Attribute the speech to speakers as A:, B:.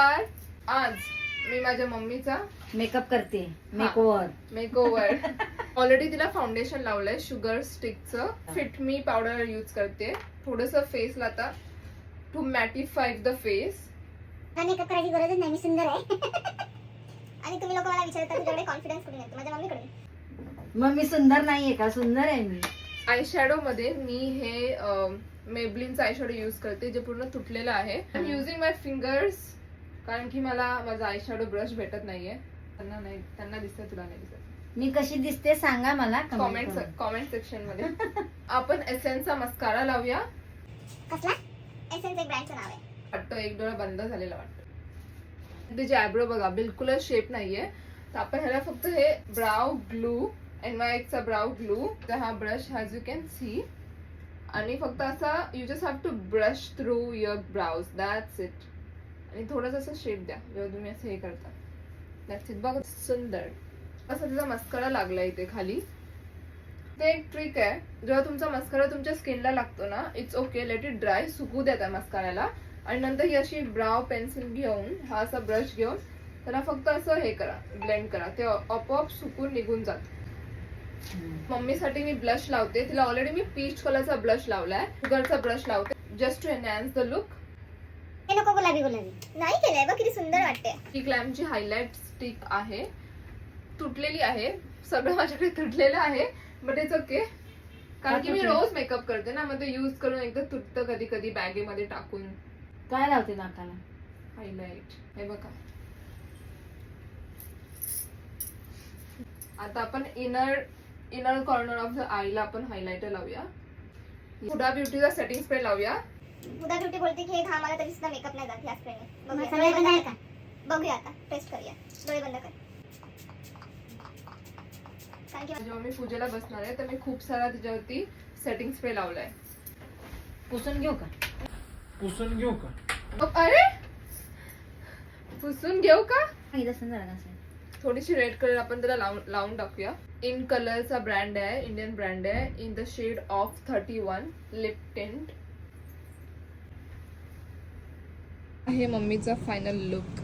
A: नमस्कार. आज मी माझ्या मम्मीचा
B: मेकअप करते.
A: मेकओव्हर ऑलरेडी तिला फाउंडेशन लावलंय शुगर स्टिकचं. फिट मी पावडर यूज करते. थोडस फेसला आता टू मॅटिफाय द फेस.
C: मेकअप करायची गरजच नाही, मी सुंदर आहे. आणि तुम्ही लोक मला विचारता तुझ्याकडे कॉन्फिडन्स कुठून येतो? माझ्या मम्मीकडून.
B: मग मी सुंदर नाहीये का? सुंदर आहे मी.
A: आय शॅडो मध्ये मी हे मेबलिनचा आय शॅडो यूज करते जे पूर्ण तुटलेलं आहे. I am using my fingers कारण की मला माझा आय शॅडो ब्रश भेटत नाहीये. त्यांना दिसत, तुला नाही दिसत.
B: मी कशी दिसते सांगा मला
A: कॉमेंट सेक्शन मध्ये. आपण एसेन्सचा मस्कारा लावूया.
C: कसला? एसेन्स एक ब्रँडचं नाव आहे.
A: वाटतं एक डोळा बंद झालेला वाटतं. त्याचे आयब्रो बघा बिलकुलच शेप नाहीये. तर आपण ह्याला फक्त हे ब्राउ ग्लू NYX चा ब्राउ ग्लू. तर हा brush as you can see आणि फक्त असा you just have to brush through your brows. That's it. आणि थोडंसं असं शेप द्या जेव्हा तुम्ही असं हे करता. That's it. बघा सुंदर असं तिचा मस्करा लागला इथे खाली. ते एक ट्रिक आहे, जेव्हा तुमचा मस्करा तुमच्या स्किनला लागतो ना, it's okay, let it dry, सुकू द्या त्या मस्काराला. आणि नंतर ही अशी ब्राउ पेन्सिल घेऊन हा असा ब्रश घेऊन त्याला फक्त असं हे करा, ब्लेंड करा. ते आपोआप सुकून निघून जात. मम्मीसाठी मी ब्लश लावते. तिला ऑलरेडी मी पीच कलरचा ब्लश लावलाय. शुगरचा ब्रश लावते just to enhance the look.
C: हे नको गुलाबी नाही केलंय बघ, किती सुंदर वाटते.
A: ही ग्लॅमची हायलाइट स्टिक आहे. तुटलेली आहे, सगळं माझ्याकडे तुटलेलं आहे, बट इट्स ओके. कारण की मी रोज मेकअप करते ना, मग ते यूज करून एकदा तुटतं कधी कधी बॅगेमध्ये टाकून.
B: काय लावते नाकाला?
A: हायलाइट. हे बघा. आता आपण इनर कॉर्नर ऑफ द आईला आपण हायलाइटर लावूया. हुडा ब्युटीचा सेटिंग स्प्रे लावूया.
C: हुडा ब्युटी बोलते की हे घामाला तरी सुद्धा मेकअप नाही जात या स्प्रेने. बघूया आता, टेस्ट करूया. डोळे बंद कर.
A: जेव्हा मी पूजेला बसणार आहे तर मी खूप सारा त्याच्यावरती सेटिंग स्प्रे लावलाय.
B: पुसून घेऊ का?
D: पुसून घेऊ का?
A: अरे पुसून घेऊ का?
B: सुंदर
A: थोडीशी रेड कलर आपण त्याला लावून टाकूया. इन कलरचा ब्रँड आहे, इंडियन ब्रँड आहे. In the shade of 31 lip tint. हे मम्मीचा फायनल लुक.